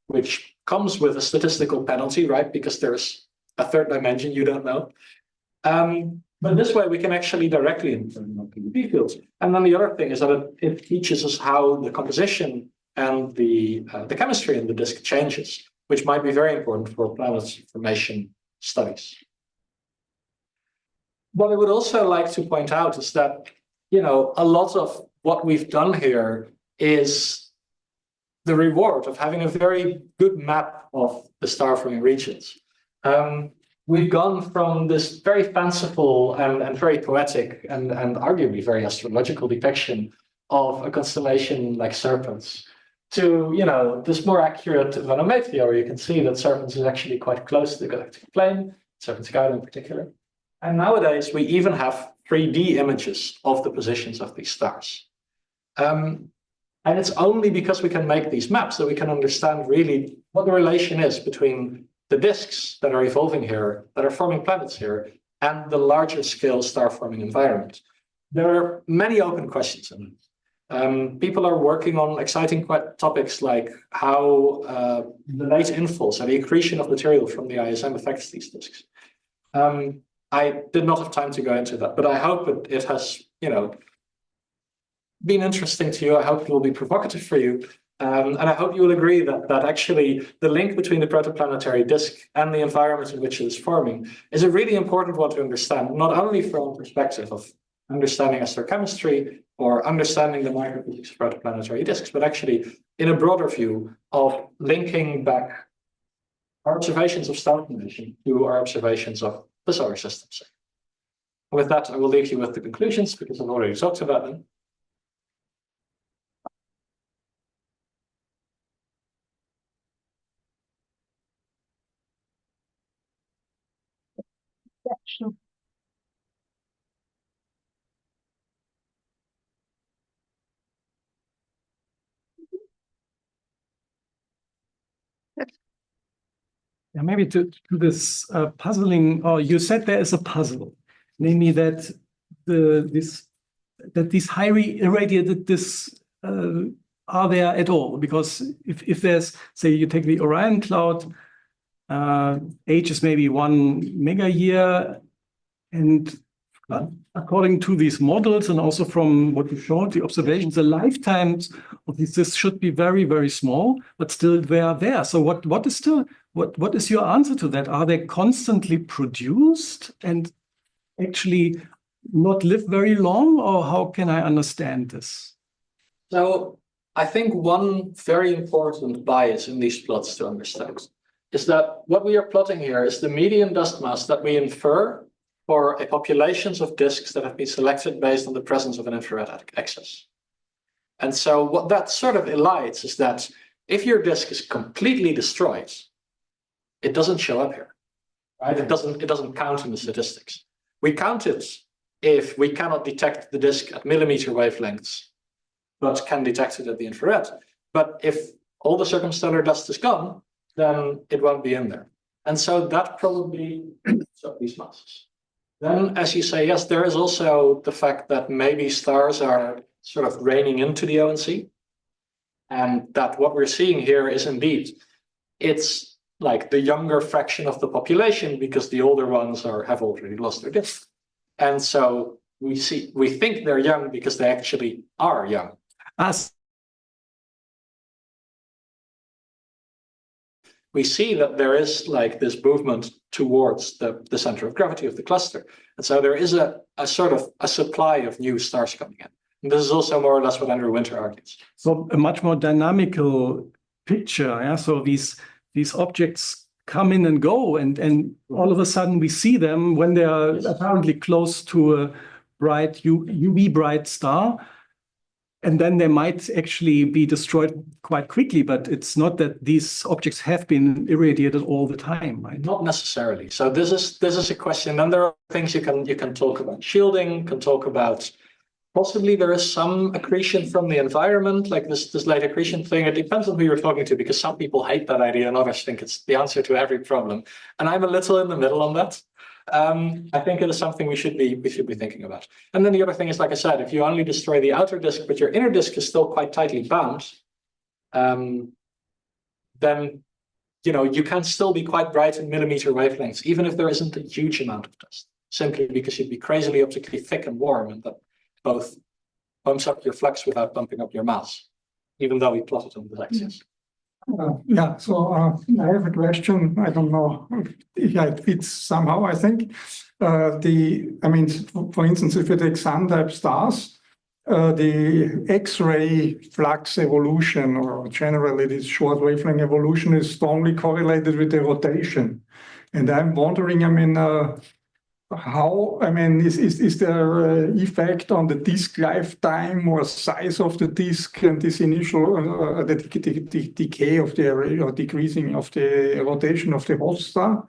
which comes with a statistical penalty, right? Because there's a third dimension you don't know. But this way we can actually directly infer PUV fields. And then the other thing is that it teaches us how the composition and the chemistry in the disk changes, which might be very important for planet formation studies. What I would also like to point out is that, a lot of what we've done here is the reward of having a very good map of the star-forming regions. We've gone from this very fanciful and very poetic and arguably very astrological depiction of a constellation like Serpens to, this more accurate vanometria, where you can see that Serpens is actually quite close to the galactic plane, Serpens Gauda in particular. And nowadays, we even have 3D images of the positions of these stars. And it's only because we can make these maps that we can understand really what the relation is between the disks that are evolving here, that are forming planets here, and the larger scale star-forming environment. There are many open questions in it. People are working on exciting topics like how the late infalls and the accretion of material from the ISM affects these disks. I did not have time to go into that, but I hope it has, been interesting to you. I hope it will be provocative for you. And I hope you will agree that actually the link between the protoplanetary disk and the environment in which it is forming is a really important one to understand, not only from the perspective of understanding astrochemistry or understanding the microphysics of protoplanetary disks, but actually in a broader view of linking back our observations of star formation to our observations of the solar system. With that, I will leave you with the conclusions because I've already talked about them. Sure. Yeah, maybe to this puzzling, or you said there is a puzzle, namely that these highly irradiated disks are there at all? Because if there's, say, you take the Orion cloud, age is maybe 1 mega year, and according to these models and also from what you showed, the observations, the lifetimes of these disks should be very, very small, but still they are there. So what is your answer to that? Are they constantly produced and actually not live very long, or how can I understand this? So I think one very important bias in these plots to understand is that what we are plotting here is the median dust mass that we infer for a populations of disks that have been selected based on the presence of an infrared excess. And so what that sort of elides is that if your disk is completely destroyed, it doesn't show up here, right? It doesn't count in the statistics. We count it if we cannot detect the disk at millimeter wavelengths, but can detect it at the infrared. But if all the circumstellar dust is gone, then it won't be in there. And so that probably up these masses. Then, as you say, yes, there is also the fact that maybe stars are sort of raining into the ONC, and that what we're seeing here is indeed, it's like the younger fraction of the population because the older ones have already lost their disk. And so we think they're young because they actually are young. we see that there is like this movement towards the center of gravity of the cluster. And so there is a sort of a supply of new stars coming in. And this is also more or less what Andrew Winter argues. So a much more dynamical picture. Yeah? So these objects come in and go, and all of a sudden we see them when they are apparently close to a bright UV bright star. And then they might actually be destroyed quite quickly, but it's not that these objects have been irradiated all the time, right? Not necessarily. So this is a question, and there are things you can talk about. Shielding, can talk about possibly there is some accretion from the environment, like this light accretion thing. It depends on who you're talking to, because some people hate that idea and others think it's the answer to every problem. And I'm a little in the middle on that. I think it is something we should be thinking about. And then the other thing is, like I said, if you only destroy the outer disk, but your inner disk is still quite tightly bound, then you can still be quite bright in millimeter wavelengths, even if there isn't a huge amount of dust, simply because you'd be crazily optically thick and warm, and that both bumps up your flux without bumping up your mass, even though we plot it on the axis. So I have a question. I don't know if it fits somehow. I think for instance, if you take sun-type stars, the X-ray flux evolution, or generally this short wavelength evolution, is strongly correlated with the rotation. And I'm wondering, is there an effect on the disk lifetime or size of the disk and this initial the decay of the array or decreasing of the rotation of the host star?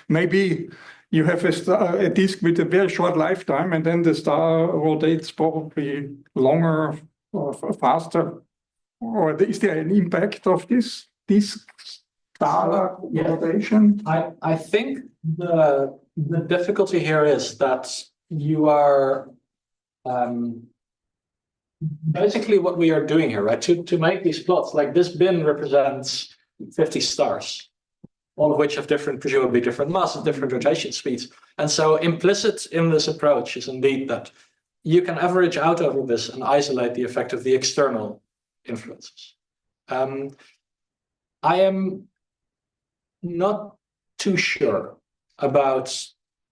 Maybe you have a disk with a very short lifetime, and then the star rotates probably longer or faster. Or is there an impact of this disk star rotation? I think the difficulty here is that you are basically what we are doing here, right? To make these plots, like this bin represents 50 stars, all of which have presumably different masses, different rotation speeds. And so implicit in this approach is indeed that you can average out over this and isolate the effect of the external influences. I am not too sure about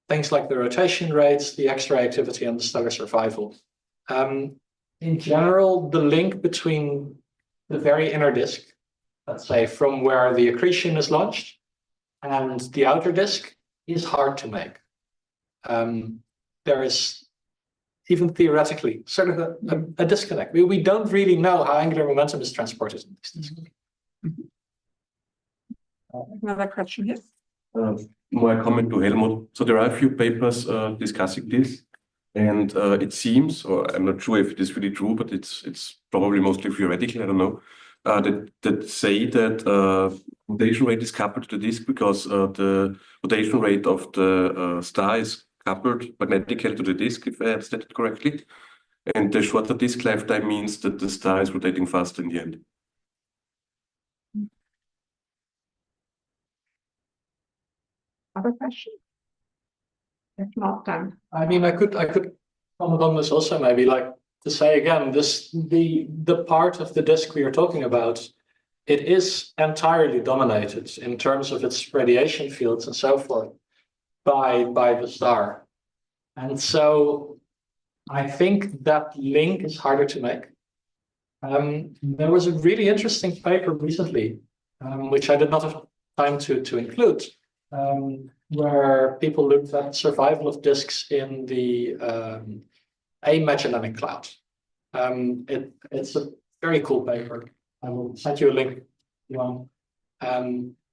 things like the rotation rates, the X-ray activity, and the stellar survival. In general, the link between the very inner disk, let's say from where the accretion is launched, and the outer disk is hard to make. There is, even theoretically, sort of a disconnect. We don't really know how angular momentum is transported in these disks. Another question here. More comment to Helmut. So there are a few papers discussing this, and it seems, or I'm not sure if it is really true, but it's probably mostly theoretical, I don't know, that say that rotation rate is coupled to the disk because the rotation rate of the star is coupled magnetically to the disk, if I understand it correctly. And the shorter disk lifetime means that the star is rotating faster in the end. Other question? If not, then I could comment on this also, maybe, like to say again, the part of the disk we are talking about, it is entirely dominated in terms of its radiation fields and so forth by the star. And so I think that link is harder to make. There was a really interesting paper recently, which I did not have time to include, where people looked at survival of disks in the A Magellanic Cloud. It's a very cool paper. I will send you a link.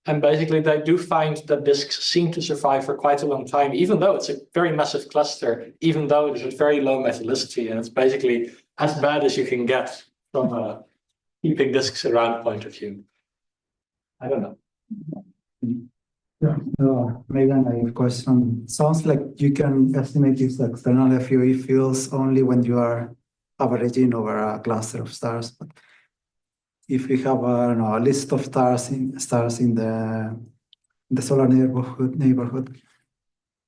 And basically, they do find that disks seem to survive for quite a long time, even though it's a very massive cluster, even though it is at very low metallicity, and it's basically as bad as you can get from a keeping disks around point of view. I don't know. Maybe a naive question. Sounds like you can estimate these external FUV fields only when you are averaging over a cluster of stars. But if we have a list of stars in the solar neighborhood,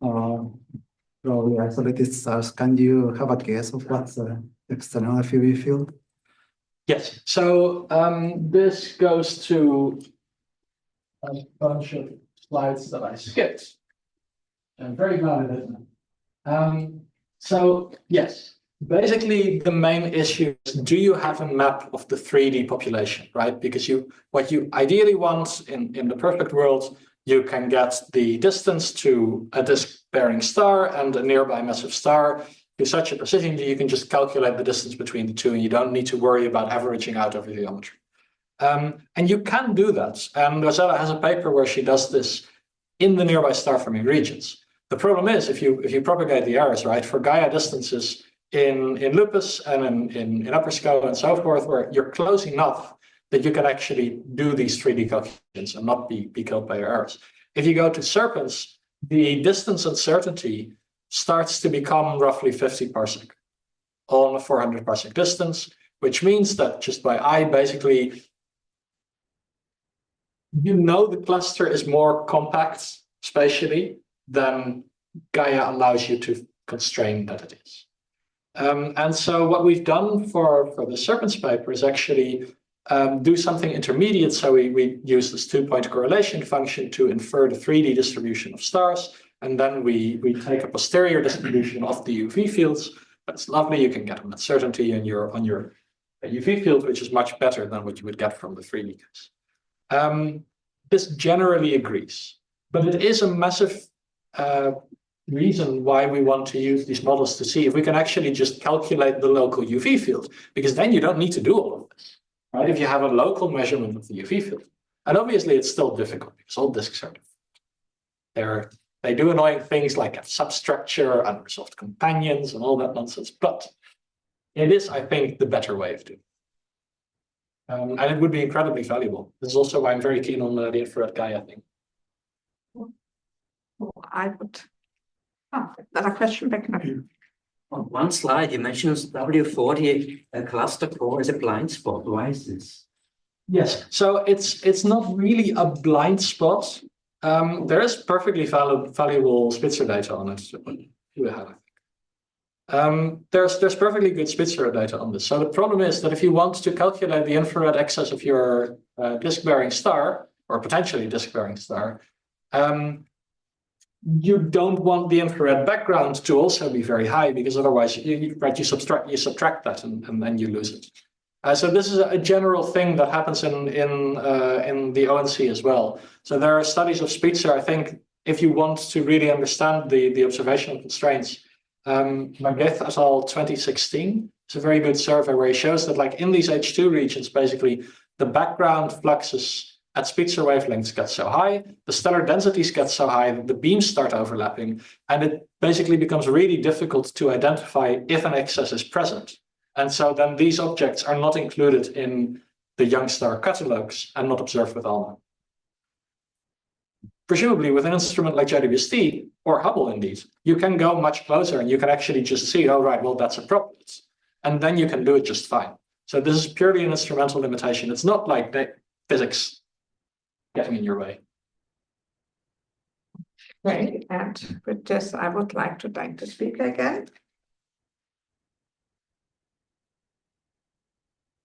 probably isolated stars, can you have a guess of what's the external FUV field? Yes. So this goes to a bunch of slides that I skipped. I'm very glad I didn't. So yes, basically the main issue is, do you have a map of the 3D population, right? Because what you ideally want in the perfect world, you can get the distance to a disk-bearing star and a nearby massive star to such a precision that you can just calculate the distance between the two, and you don't need to worry about averaging out over geometry. And you can do that. And Rosella has a paper where she does this in the nearby star-forming regions. The problem is, if you propagate the errors, right, for Gaia distances in Lupus and in Upper Scope and so forth, where you're close enough that you can actually do these 3D calculations and not be killed by your errors. If you go to Serpens, the distance uncertainty starts to become roughly 50 parsec on a 400 parsec distance, which means that just by eye, basically, the cluster is more compact spatially than Gaia allows you to constrain that it is. And so what we've done for the Serpens paper is actually do something intermediate. So we use this 2-point correlation function to infer the 3D distribution of stars. And then we take a posterior distribution of the UV fields. That's lovely. You can get an uncertainty on your UV field, which is much better than what you would get from the 3D case. This generally agrees, but it is a massive reason why we want to use these models to see if we can actually just calculate the local UV field, because then you don't need to do all of this, right? If you have a local measurement of the UV field. And obviously it's still difficult because all disks are different. They do annoying things like have substructure, unresolved companions, and all that nonsense, but it is, I think, the better way of doing it. And it would be incredibly valuable. This is also why I'm very keen on the infrared Gaia thing. I would. Another question back now. On one slide, you mentioned W40 cluster core as a blind spot. Why is this? Yes, so it's not really a blind spot. There is perfectly valuable Spitzer data on it. There's perfectly good Spitzer data on this. So the problem is that if you want to calculate the infrared excess of your disk-bearing star, or potentially disk-bearing star, you don't want the infrared background to also be very high, because otherwise you subtract that and then you lose it. So this is a general thing that happens in the ONC as well. So there are studies of Spitzer. I think if you want to really understand the observational constraints, Mageth et al. 2016 is a very good survey where he shows that, like, in these H2 regions, basically the background fluxes at Spitzer wavelengths get so high, the stellar densities get so high that the beams start overlapping, and it basically becomes really difficult to identify if an excess is present. And so then these objects are not included in the young star catalogs and not observed with ALMA. Presumably with an instrument like JWST or Hubble, indeed, you can go much closer and you can actually just see, oh, right, well, that's appropriate. And then you can do it just fine. So this is purely an instrumental limitation. It's not like the physics getting in your way. Okay, and with this, I would like to thank the speaker again.